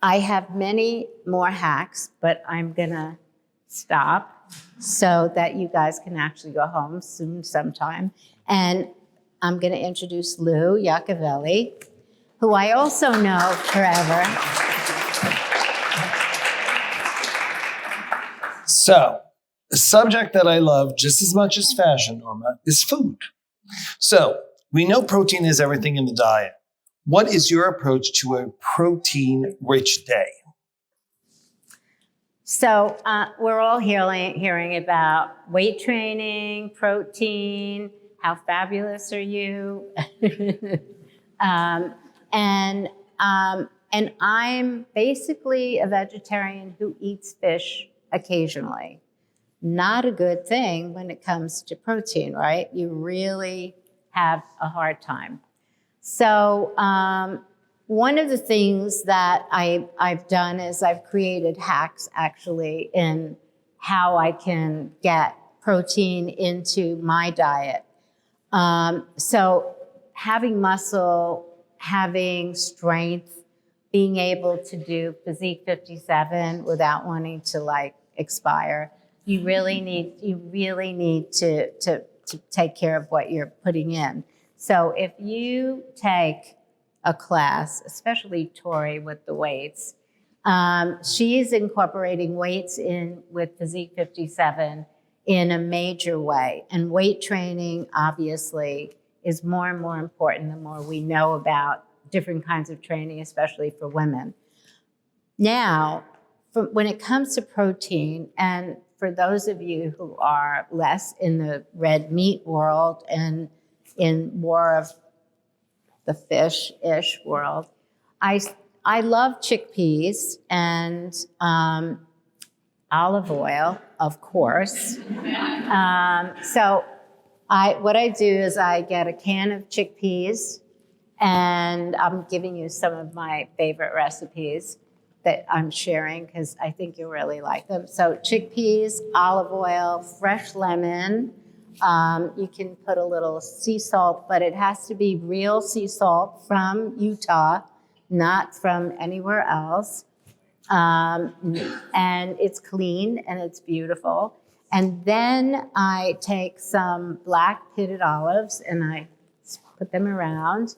I have many more hacks, but I'm gonna stop so that you guys can actually go home soon sometime. And I'm gonna introduce Lou Iacovelli, who I also know forever. So, a subject that I love just as much as fashion, Norma, is food. So, we know protein is everything in the diet. What is your approach to a protein-rich day? So we're all hearing about weight training, protein, how fabulous are you? And I'm basically a vegetarian who eats fish occasionally. Not a good thing when it comes to protein, right? You really have a hard time. So one of the things that I've done is I've created hacks actually in how I can get protein into my diet. So having muscle, having strength, being able to do Physique 57 without wanting to like expire, you really need to take care of what you're putting in. So if you take a class, especially Tori with the weights, she's incorporating weights in with Physique 57 in a major way. And weight training, obviously, is more and more important the more we know about different kinds of training, especially for women. Now, when it comes to protein, and for those of you who are less in the red meat world and in more of the fish-ish world, I love chickpeas and olive oil, of course. So what I do is I get a can of chickpeas, and I'm giving you some of my favorite recipes that I'm sharing because I think you'll really like them. So chickpeas, olive oil, fresh lemon. You can put a little sea salt, but it has to be real sea salt from Utah, not from anywhere else. And it's clean and it's beautiful. And then I take some black pitted olives and I put them around.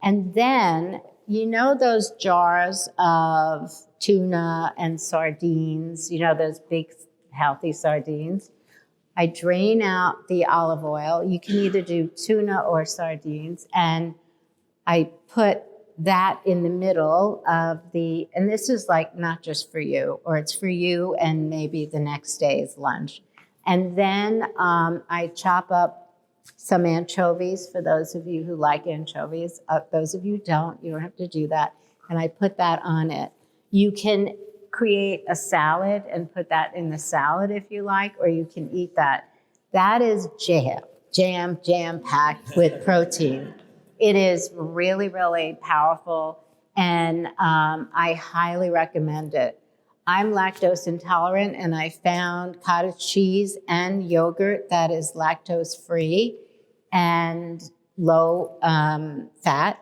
And then, you know those jars of tuna and sardines, you know those big healthy sardines? I drain out the olive oil. You can either do tuna or sardines. And I put that in the middle of and this is like not just for you, or it's for you and maybe the next day's lunch. And then I chop up some anchovies for those of you who like anchovies. Those of you who don't, you don't have to do that. And I put that on it. You can create a salad and put that in the salad if you like, or you can eat that. That is jam-packed with protein. It is really, really powerful, and I highly recommend it. I'm lactose intolerant, and I found cottage cheese and yogurt that is lactose-free and low fat,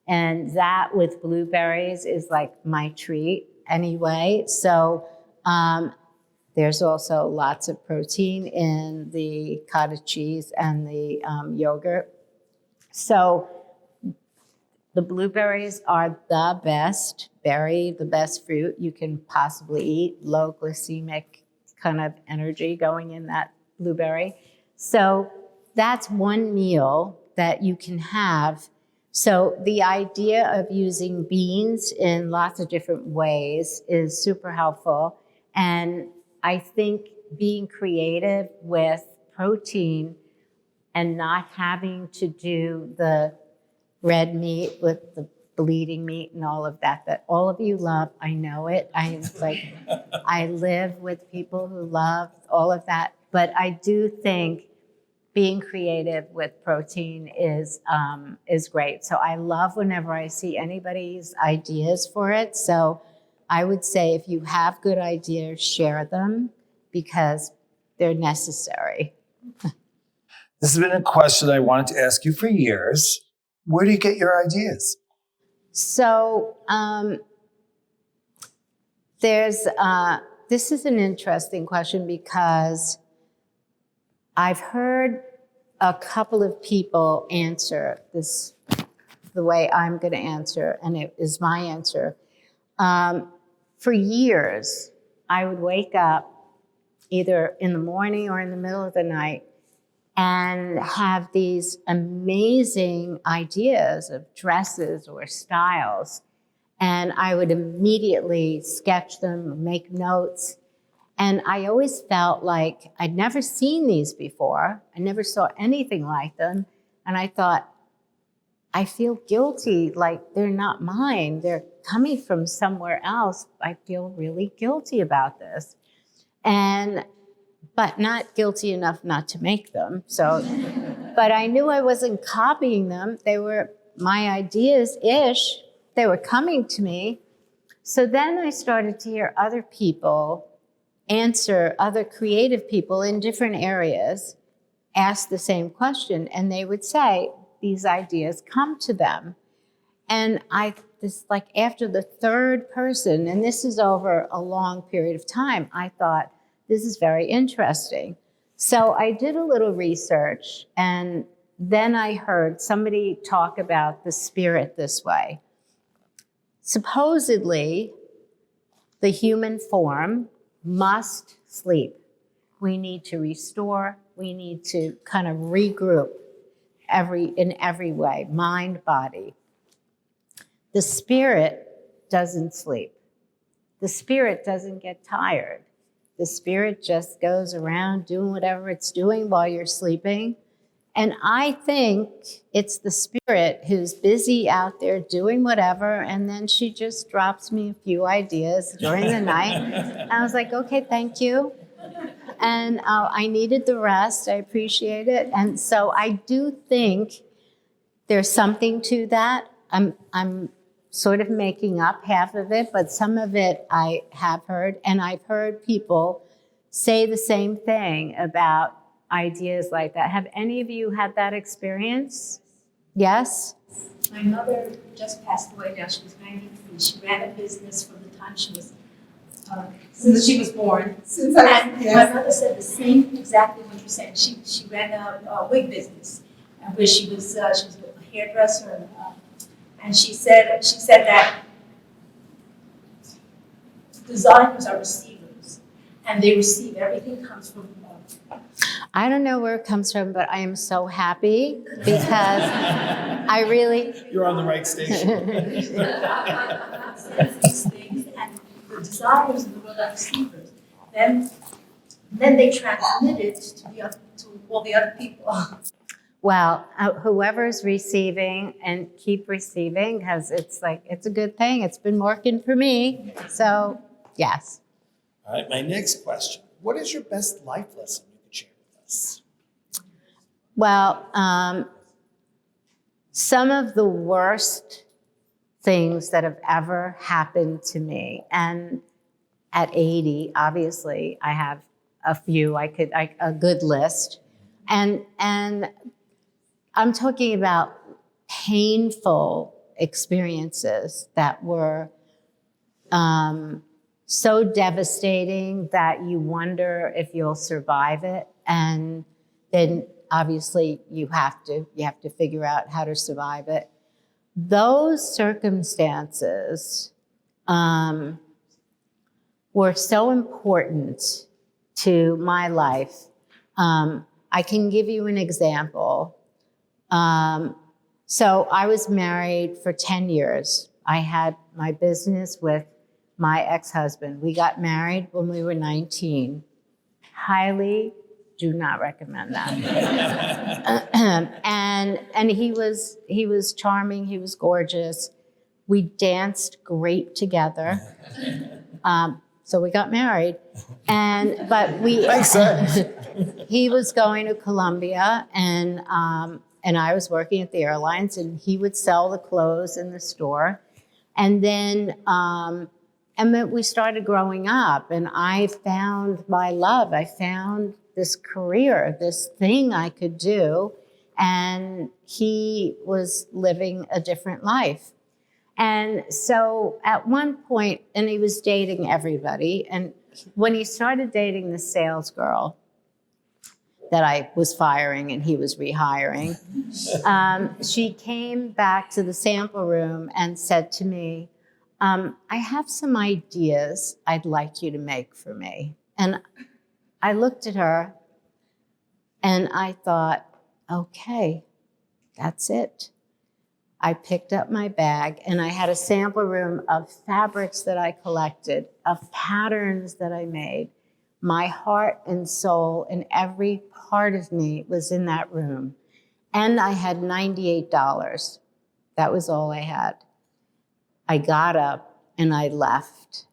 and that with blueberries is like my treat anyway. So there's also lots of protein in the cottage cheese and the yogurt. So the blueberries are the best berry, the best fruit you can possibly eat. Low glycemic kind of energy going in that blueberry. So that's one meal that you can have. So the idea of using beans in lots of different ways is super helpful. And I think being creative with protein and not having to do the red meat with the bleeding meat and all of that all of you love. I know it. I live with people who love all of that. But I do think being creative with protein is great. So I love whenever I see anybody's ideas for it. So I would say if you have good ideas, share them because they're necessary. This has been a question I wanted to ask you for years. Where do you get your ideas? So This is an interesting question because I've heard a couple of people answer this the way I'm going to answer, and it is my answer. For years, I would wake up either in the morning or in the middle of the night and have these amazing ideas of dresses or styles. And I would immediately sketch them, make notes. And I always felt like I'd never seen these before. I never saw anything like them. And I thought, I feel guilty, like they're not mine. They're coming from somewhere else. I feel really guilty about this. But not guilty enough not to make them. But I knew I wasn't copying them. They were my ideas-ish. They were coming to me. So then I started to hear other people answer, other creative people in different areas, ask the same question. And they would say, these ideas come to them. And after the third person, and this is over a long period of time, I thought, this is very interesting. So I did a little research, and then I heard somebody talk about the spirit this way. Supposedly, the human form must sleep. We need to restore, we need to kind of regroup in every way, mind, body. The spirit doesn't sleep. The spirit doesn't get tired. The spirit just goes around doing whatever it's doing while you're sleeping. And I think it's the spirit who's busy out there doing whatever, and then she just drops me a few ideas during the night. And I was like, okay, thank you. And I needed the rest. I appreciate it. And so I do think there's something to that. I'm sort of making up half of it, but some of it I have heard. And I've heard people say the same thing about ideas like that. Have any of you had that experience? Yes? My mother just passed away now. She was 93. She ran a business from the time she was, since she was born. My mother said the same, exactly what you're saying. She ran a wig business, where she was a hairdresser, and she said that designers are receivers, and they receive everything comes from love. I don't know where it comes from, but I am so happy because I really... You're on the right station. These things, and the designers in the world are receivers. Then they transmit it to all the other people. Well, whoever's receiving, and keep receiving, because it's a good thing. It's been working for me. So, yes. All right, my next question. What is your best life lesson you could share with us? Well, some of the worst things that have ever happened to me, and at 80, obviously, I have a few, a good list. And I'm talking about painful experiences that were so devastating that you wonder if you'll survive it. And then obviously you have to figure out how to survive it. Those circumstances were so important to my life. I can give you an example. So I was married for 10 years. I had my business with my ex-husband. We got married when we were 19. Highly do not recommend that. And he was charming, he was gorgeous. We danced great together. So we got married. But Makes sense. he was going to Colombia, and I was working at the airlines, and he would sell the clothes in the store. And then we started growing up, and I found my love. I found this career, this thing I could do, and he was living a different life. And so at one point, and he was dating everybody. And when he started dating the sales girl that I was firing and he was rehiring, she came back to the sample room and said to me, I have some ideas I'd like you to make for me. And I looked at her and I thought, okay, that's it. I picked up my bag and I had a sample room of fabrics that I collected, of patterns that I made. My heart and soul and every part of me was in that room. And I had $98. That was all I had. I got up and I left.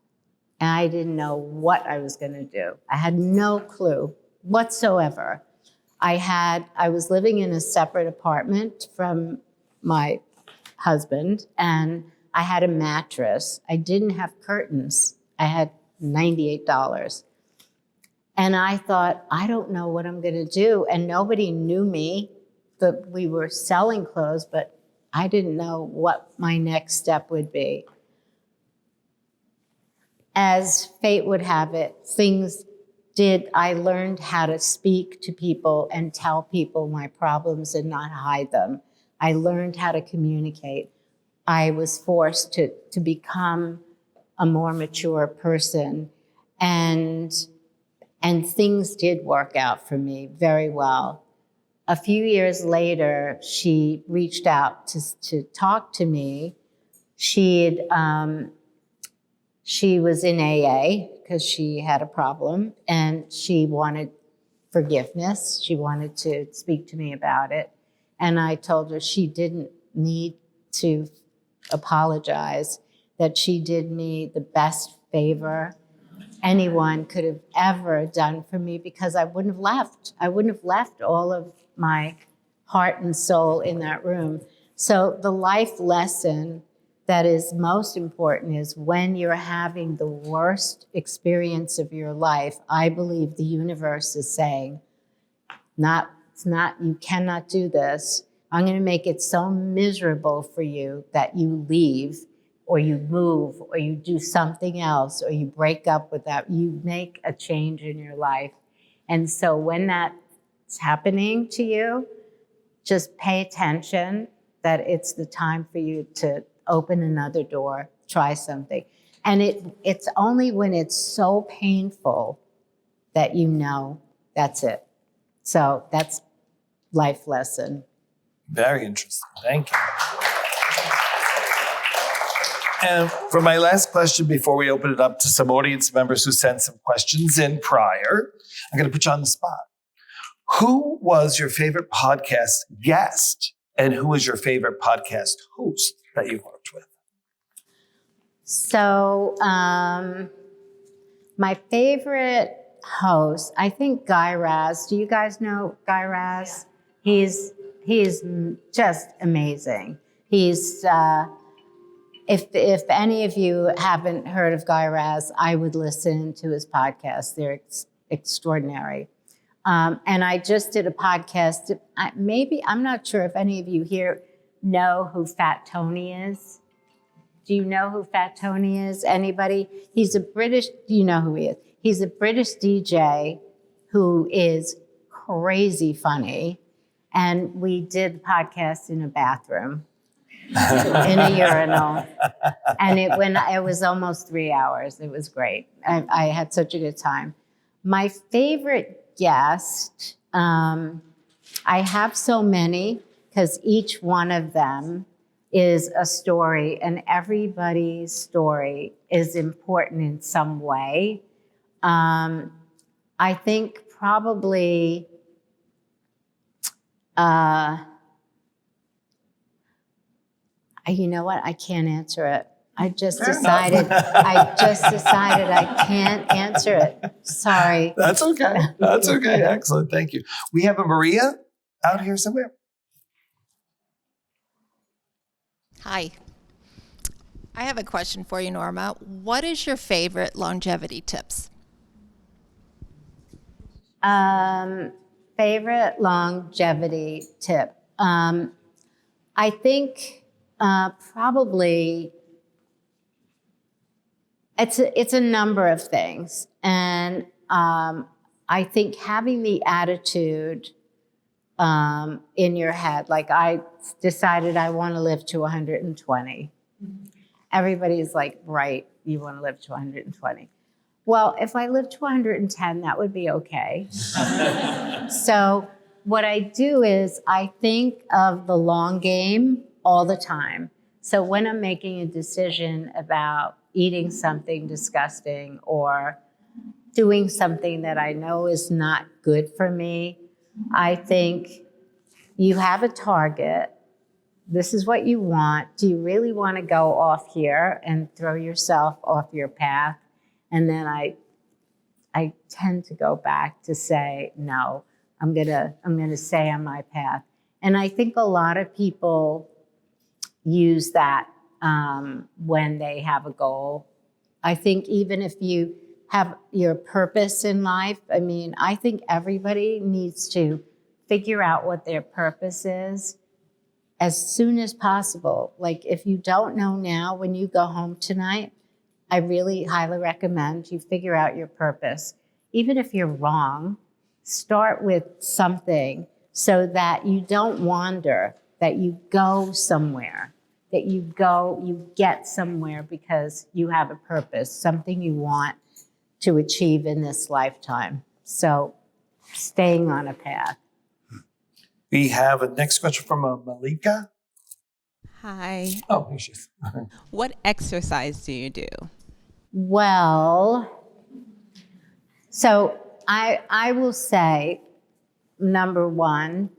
And I didn't know what I was going to do. I had no clue whatsoever. I was living in a separate apartment from my husband, and I had a mattress. I didn't have curtains. I had $98. And I thought, I don't know what I'm going to do. And nobody knew me. We were selling clothes, but I didn't know what my next step would be. As fate would have it, I learned how to speak to people and tell people my problems and not hide them. I learned how to communicate. I was forced to become a more mature person. And things did work out for me very well. A few years later, she reached out to talk to me. She was in AA because she had a problem and she wanted forgiveness. She wanted to speak to me about it. And I told her she didn't need to apologize, that she did me the best favor anyone could have ever done for me because I wouldn't have left. I wouldn't have left all of my heart and soul in that room. So the life lesson that is most important is when you're having the worst experience of your life, I believe the universe is saying, you cannot do this. I'm going to make it so miserable for you that you leave or you move or you do something else or you break up with that. You make a change in your life. And so when that's happening to you, just pay attention that it's the time for you to open another door, try something. And it's only when it's so painful that you know that's it. So that's life lesson. Very interesting. Thank you. And for my last question, before we open it up to some audience members who sent some questions in prior, I'm going to put you on the spot. Who was your favorite podcast guest and who was your favorite podcast host that you've worked with? So my favorite host, I think Guy Raz. Do you guys know Guy Raz? Yeah. He's just amazing. He's if any of you haven't heard of Guy Raz, I would listen to his podcast. They're extraordinary. And I just did a podcast. I'm not sure if any of you here know who Fat Tony is. Do you know who Fat Tony is? Anybody? You know who he is. He's a British DJ who is crazy funny. And we did the podcast in a bathroom, in a urinal. And it was almost 3 hours. It was great. I had such a good time. My favorite guest, I have so many because each one of them is a story and everybody's story is important in some way. I think probably you know what? I can't answer it. I just decided I can't answer it. Sorry. That's okay. That's okay. Excellent. Thank you. We have a Maria out here somewhere. Hi. I have a question for you, Norma. What is your favorite longevity tips? Favorite longevity tip. I think probably It's a number of things. And I think having the attitude in your head, like I decided I want to live to 120. Everybody's like, right, you want to live to 120. Well, if I live to 110, that would be okay. So what I do is I think of the long game all the time. So when I'm making a decision about eating something disgusting or doing something that I know is not good for me, I think you have a target. This is what you want. Do you really want to go off here and throw yourself off your path? And then I tend to go back to say, no, I'm gonna stay on my path. And I think a lot of people use that when they have a goal. I think even if you have your purpose in life, I mean, I think everybody needs to figure out what their purpose is as soon as possible. Like if you don't know now, when you go home tonight, I really highly recommend you figure out your purpose. Even if you're wrong, start with something so that you don't wander, that you go somewhere, that you get somewhere because you have a purpose, something you want to achieve in this lifetime. So staying on a path. We have a next question from Malika. Hi. Oh, here she is. What exercise do you do? Well, so I will say, number one,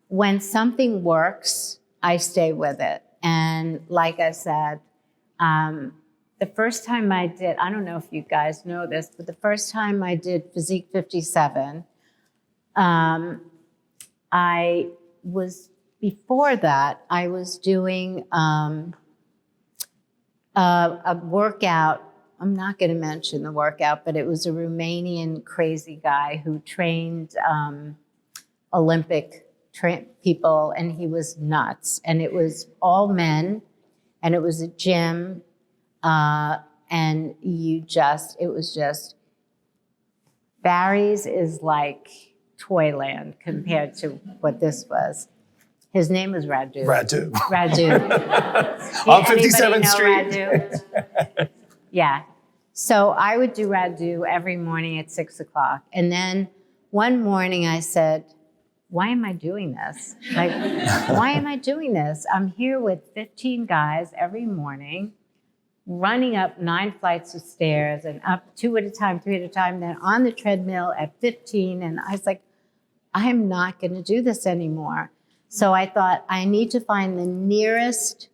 when something works, I stay with it. And like I said, the first time I did, I don't know if you guys know this, but the first time I did Physique 57, before that, I was doing a workout. I'm not going to mention the workout, but it was a Romanian crazy guy who trained Olympic people, and he was nuts. And it was all men, and it was a gym, and it was just, Barry's is like Toyland compared to what this was. His name was Radu. Radu. Radu. On Anybody 57th know Street. Radu? Yeah. So I would do Radu every morning at 6 o'clock. And then one morning I said, why am I doing this? Like, why am I doing this? I'm here with 15 guys every morning, running up 9 flights of stairs and up 2 at a time, 3 at a time, then on the treadmill at 15. And I was like, I'm not going to do this anymore. So I thought, I need to find the nearest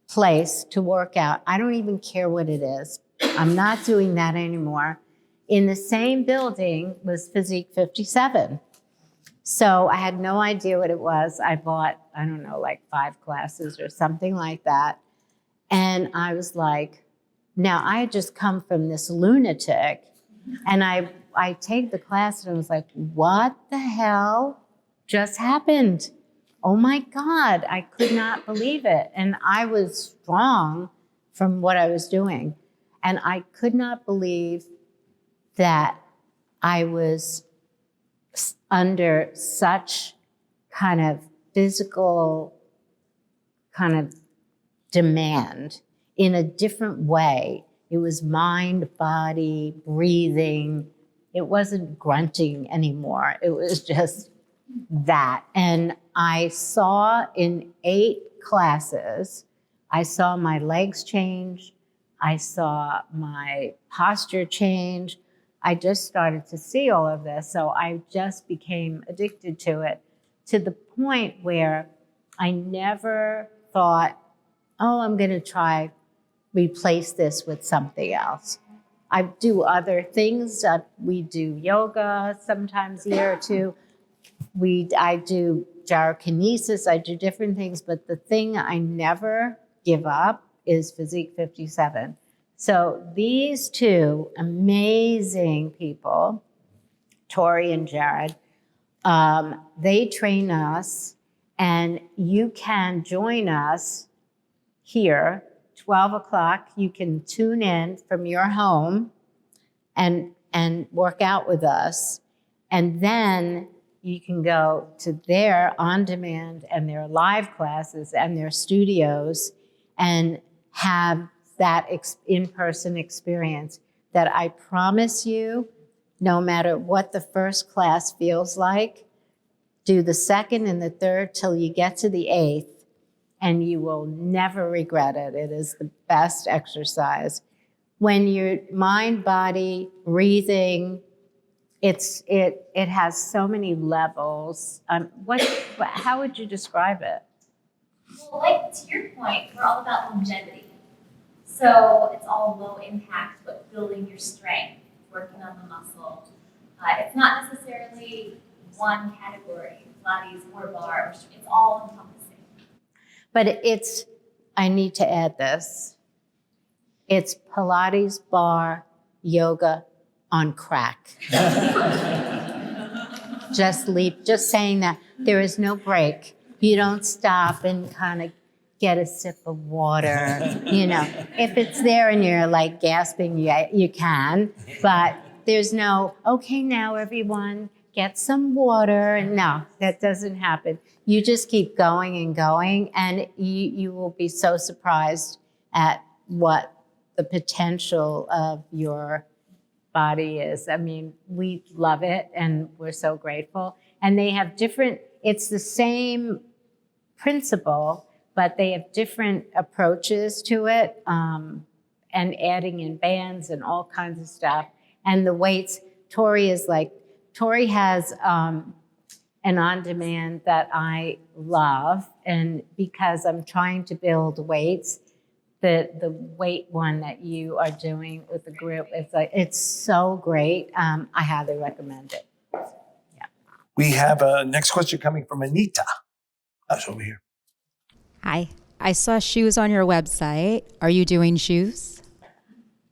place to work out. I don't even care what it is. I'm not doing that anymore. In the same building was Physique 57. So I had no idea what it was. I bought, I don't know, like 5 classes or something like that. And I was like, now I had just come from this lunatic, and I take the class and I was like, what the hell just happened? Oh my God, I could not believe it. And I was strong from what I was doing. And I could not believe that I was under such kind of physical kind of demand in a different way. It was mind, body, breathing. It wasn't grunting anymore. It was just that. And I saw in 8 classes, I saw my legs change. I saw my posture change. I just started to see all of this. So I just became addicted to it, to the point where I never thought, oh, I'm going to replace this with something else. I do other things. We do yoga sometimes a year or two. I do gyrokinesis. I do different things. But the thing I never give up is Physique 57. So these 2 amazing people, Tori and Jared, they train us, and you can join us here 12 o'clock, you can tune in from your home and work out with us. And then you can go to their on-demand and their live classes and their studios and have that in-person experience that I promise you, no matter what the first class feels like, do the second and the third till you get to the eighth, and you will never regret it. It is the best exercise. When your mind, body, breathing, it has so many levels. How would you describe it? Well, like to your point, we're all about longevity. So it's all low impact, but building your strength, working on the muscle. It's not necessarily one category, Pilates or bar, it's all encompassing. But I need to add this. It's Pilates, bar, yoga on crack. Just saying that. There is no break. You don't stop and kind of get a sip of water. If it's there and you're like gasping, you can, but there's no, okay, now everyone get some water. No, that doesn't happen. You just keep going and going, and you will be so surprised at what the potential of your body is. I mean, we love it and we're so grateful. And they have it's the same principle, but they have different approaches to it, and adding in bands and all kinds of stuff. And the weights, Tori has an on-demand that I love, and because I'm trying to build weights, the weight one that you are doing with the group, it's so great. I highly recommend it. Yeah. We have a next question coming from Anita. That's over here. Hi. I saw shoes on your website. Are you doing shoes?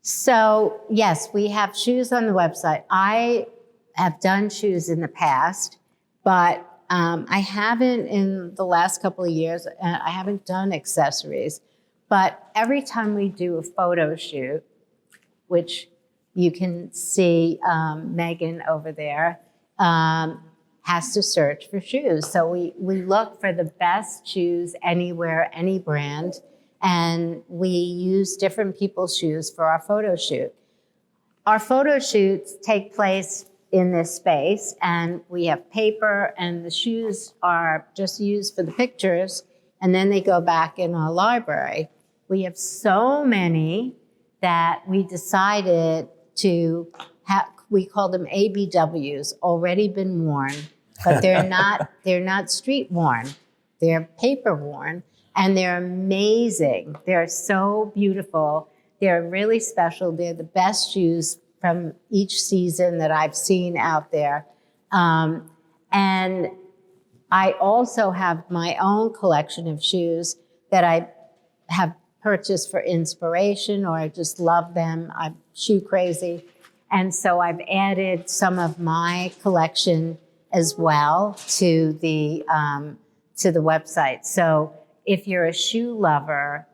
So yes, we have shoes on the website. I have done shoes in the past, but I haven't in the last couple of years. I haven't done accessories. But every time we do a photo shoot, which you can see Megan over there, has to search for shoes. So we look for the best shoes anywhere, any brand, and we use different people's shoes for our photo shoot. Our photo shoots take place in this space, and we have paper, and the shoes are just used for the pictures, and then they go back in our library. We have so many that we decided to have, we call them ABWs, already been worn, but they're not street worn. They're paper worn, and they're amazing. They're so beautiful. They're really special. They're the best shoes from each season that I've seen out there. And I also have my own collection of shoes that I have purchased for inspiration, or I just love them. I'm shoe crazy. And so I've added some of my collection as well to the website. So if you're a shoe lover,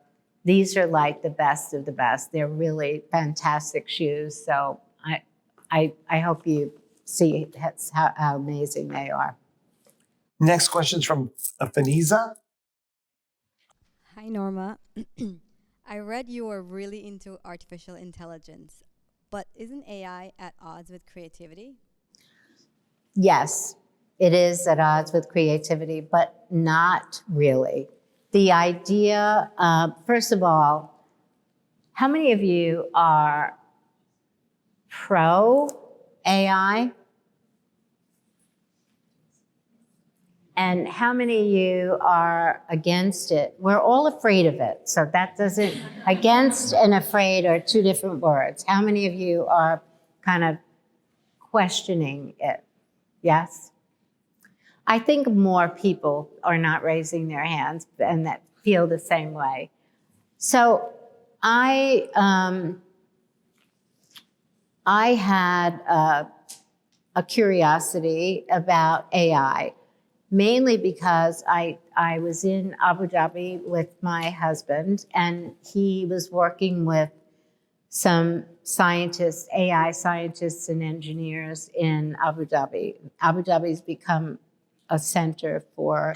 these are like the best of the best. They're really fantastic shoes. So I hope you see how amazing they are. Next question is from Faniza. Hi, Norma. I read you are really into artificial intelligence, but isn't AI at odds with creativity? Yes, it is at odds with creativity, but not really. The idea, first of all, how many of you are pro AI? And how many of you are against it? We're all afraid of it. So that doesn't, against and afraid are two different words. How many of you are kind of questioning it? Yes? I think more people are not raising their hands and that feel the same way. So I had a curiosity about AI. Mainly because I I was in Abu Dhabi with my husband, and he was working with some scientists, AI scientists and engineers in Abu Dhabi. Abu Dhabi's become a center for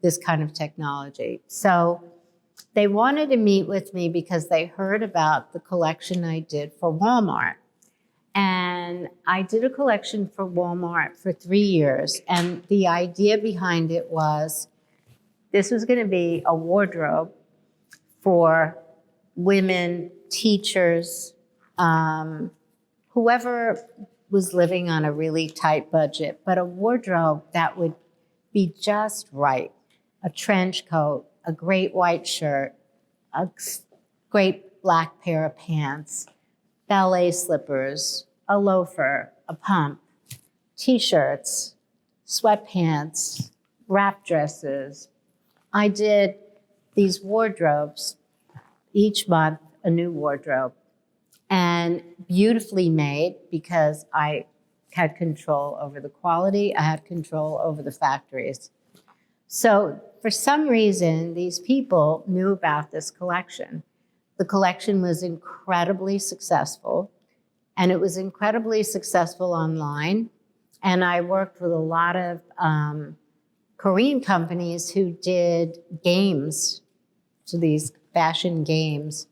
this kind of technology. So they wanted to meet with me because they heard about the collection I did for Walmart. And I did a collection for Walmart for 3 years. And the idea behind it was this was going to be a wardrobe for women, teachers, whoever was living on a really tight budget, but a wardrobe that would be just right. A trench coat, a great white shirt, a great black pair of pants, ballet slippers, a loafer, a pump, t-shirts, sweatpants, wrap dresses. I did these wardrobes, each month a new wardrobe, and beautifully made because I had control over the quality, I had control over the factories. So for some reason, these people knew about this collection. The collection was incredibly successful, and it was incredibly successful online. And I worked with a lot of Korean companies who did games, so these fashion games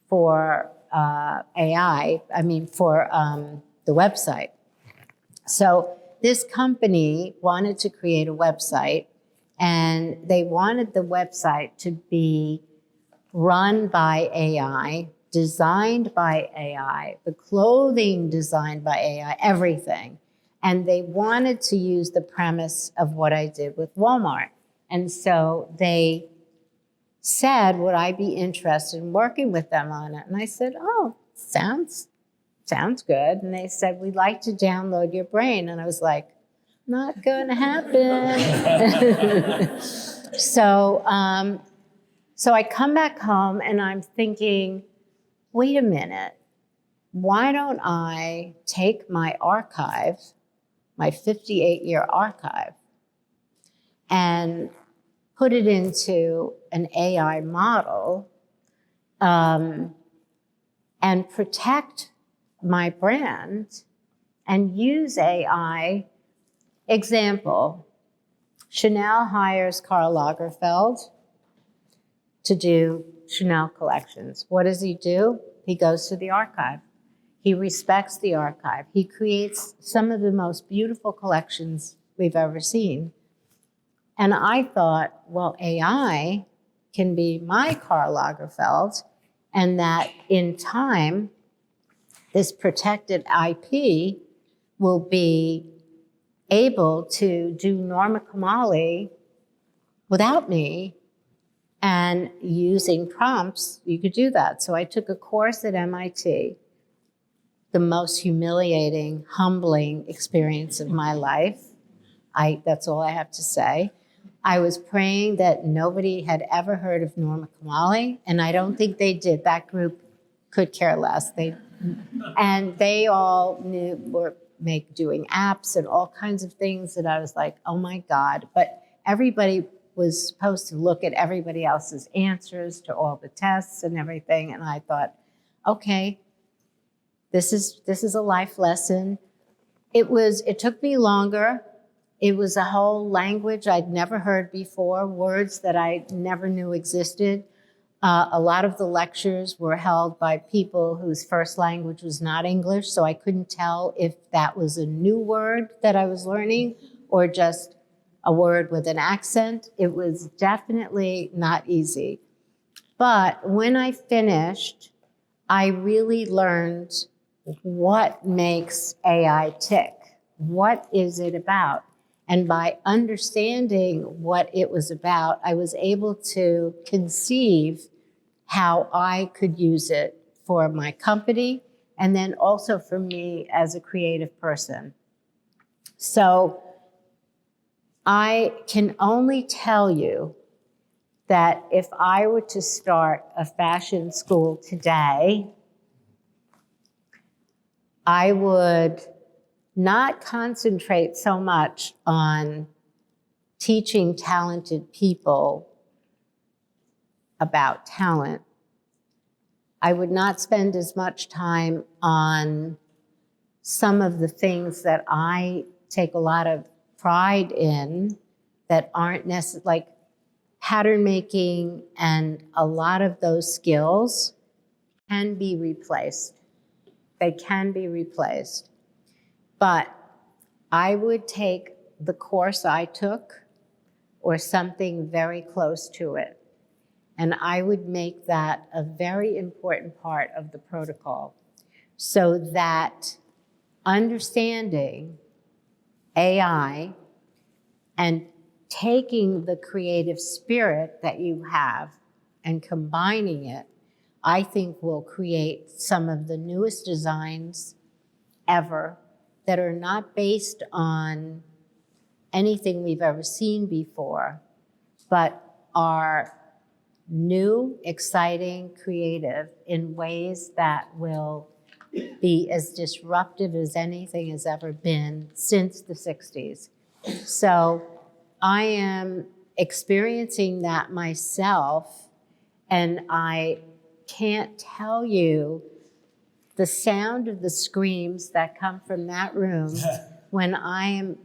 for for the website. So this company wanted to create a website, and they wanted the website to be run by AI, designed by AI, the clothing designed by AI, everything. And they wanted to use the premise of what I did with Walmart. And so they said, would I be interested in working with them on it? And I said, oh, sounds good. And they said, we'd like to download your brain. And I was like, not gonna happen. So I come back home and I'm thinking, wait a minute, why don't I take my archive, my 58-year archive, and put it into an AI model and protect my brand and use AI. Example, Chanel hires Karl Lagerfeld to do Chanel collections. What does he do? He goes to the archive. He respects the archive. He creates some of the most beautiful collections we've ever seen. And I thought, well, AI can be my Karl Lagerfeld, and that in time, this protected IP will be able to do Norma Kamali without me, and using prompts, you could do that. So I took a course at MIT, the most humiliating, humbling experience of my life. That's all I have to say. I was praying that nobody had ever heard of Norma Kamali, and I don't think they did. That group could care less. And they all were doing apps and all kinds of things that I was like, oh my God. But everybody was supposed to look at everybody else's answers to all the tests and everything. And I thought, okay, this is a life lesson. It took me longer. It was a whole language I'd never heard before, words that I never knew existed. A lot of the lectures were held by people whose first language was not English, so I couldn't tell if that was a new word that I was learning or just a word with an accent. It was definitely not easy. But when I finished, I really learned what makes AI tick. What is it about? And by understanding what it was about, I was able to conceive how I could use it for my company and then also for me as a creative person. So I can only tell you that if I were to start a fashion school today, I would not concentrate so much on teaching talented people about talent, I would not spend as much time on some of the things that I take a lot of pride in that aren't necessarily, like pattern making, and a lot of those skills can be replaced. They can be replaced. But I would take the course I took or something very close to it, and I would make that a very important part of the protocol so that understanding AI and taking the creative spirit that you have and combining it, I think will create some of the newest designs ever that are not based on anything we've ever seen before, but are new, exciting, creative in ways that will be as disruptive as anything has ever been since the 60s. So I am experiencing that myself, and I can't tell you the sound of the screams that come from that room when I am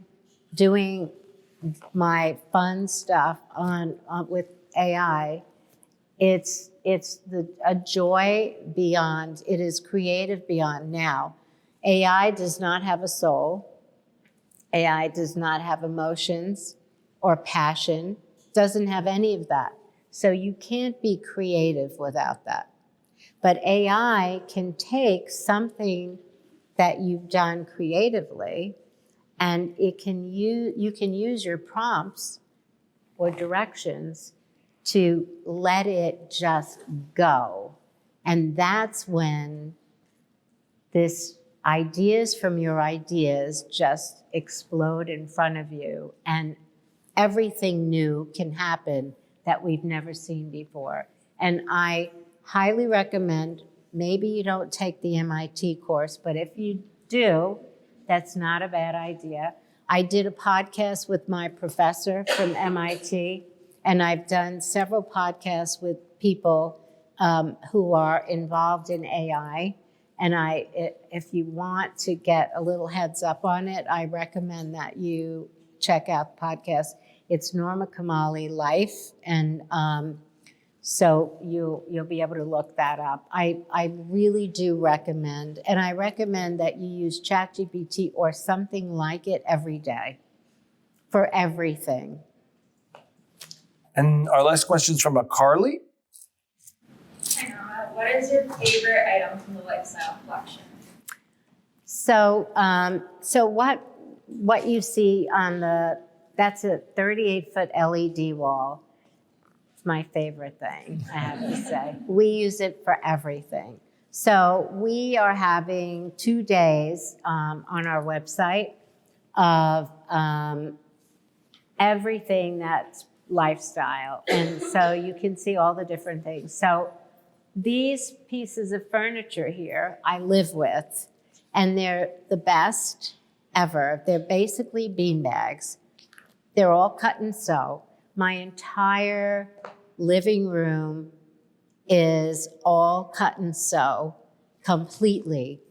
doing my fun stuff on with AI. It's a joy beyond, it is creative beyond. Now, AI does not have a soul. AI does not have emotions or passion, doesn't have any of that. So you can't be creative without that. But AI can take something that you've done creatively, and you can use your prompts or directions to let it just go. And that's when this ideas from your ideas just explode in front of you, and everything new can happen that we've never seen before. And I highly recommend, maybe you don't take the MIT course, but if you do, that's not a bad idea. I did a podcast with my professor from MIT, and I've done several podcasts with people who are involved in AI. And if you want to get a little heads up on it, I recommend that you check out the podcast. It's Norma Kamali Life, and so you'll be able to look that up. I really do recommend, and I recommend that you use ChatGPT or something like it every day for everything. And our last question is from a Carly. Hi, Norma. What is your favorite item from the lifestyle collection? So what you see on that's a 38-foot LED wall. It's my favorite thing, I have to say. We use it for everything. So we are having 2 days on our website of everything that's lifestyle. And so you can see all the different things. So these pieces of furniture here, I live with, and they're the best ever. They're basically beanbags. They're all cut and sew. My entire living room is all cut and sew completely.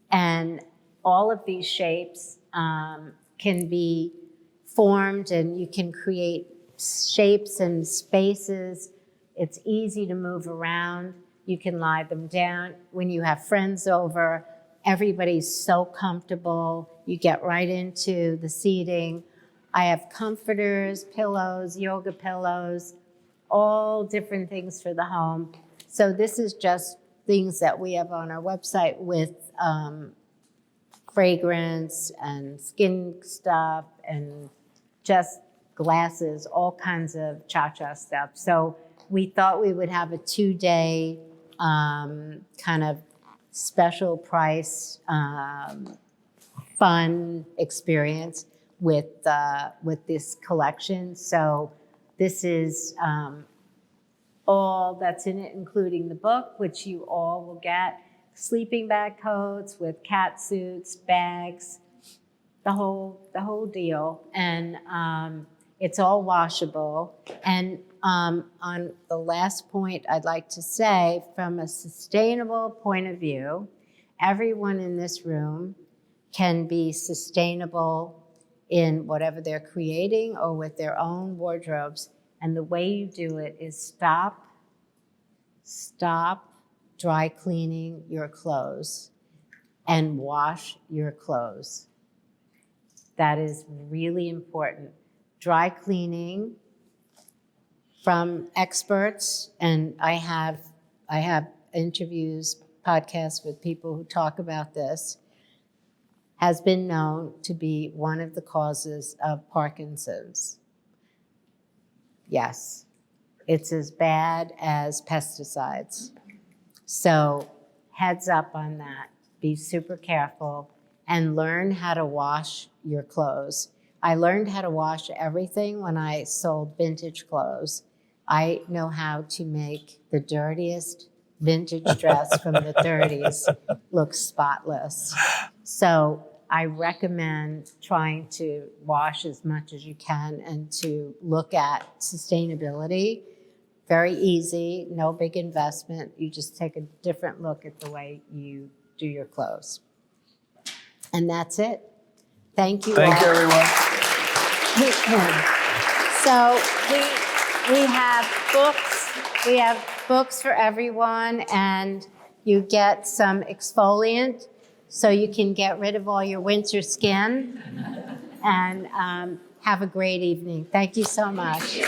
And all of these shapes can be formed, and you can create shapes and spaces. It's easy to move around. You can lie them down. When you have friends over, everybody's so comfortable. You get right into the seating. I have comforters, pillows, yoga pillows, all different things for the home. So this is just things that we have on our website with fragrance and skin stuff and just glasses, all kinds of cha-cha stuff. So we thought we would have a 2-day kind of special price, fun experience with this collection. So this is all that's in it, including the book, which you all will get, sleeping bag coats with cat suits, bags, the whole deal. And It's all washable. And on the last point, I'd like to say, from a sustainable point of view, everyone in this room can be sustainable in whatever they're creating or with their own wardrobes. And the way you do it is stop dry cleaning your clothes and wash your clothes. That is really important. Dry cleaning from experts, and I have interviews, podcasts with people who talk about this, has been known to be one of the causes of Parkinson's. Yes, it's as bad as pesticides. So heads up on that. Be super careful and learn how to wash your clothes. I learned how to wash everything when I sold vintage clothes. I know how to make the dirtiest vintage dress from the 30s look spotless. So I recommend trying to wash as much as you can and to look at sustainability. Very easy, no big investment. You just take a different look at the way you do your clothes. And that's it. Thank you all. Thank you, everyone. So we have books. We have books for everyone, and you get some exfoliant so you can get rid of all your winter skin. And have a great evening. Thank you so much.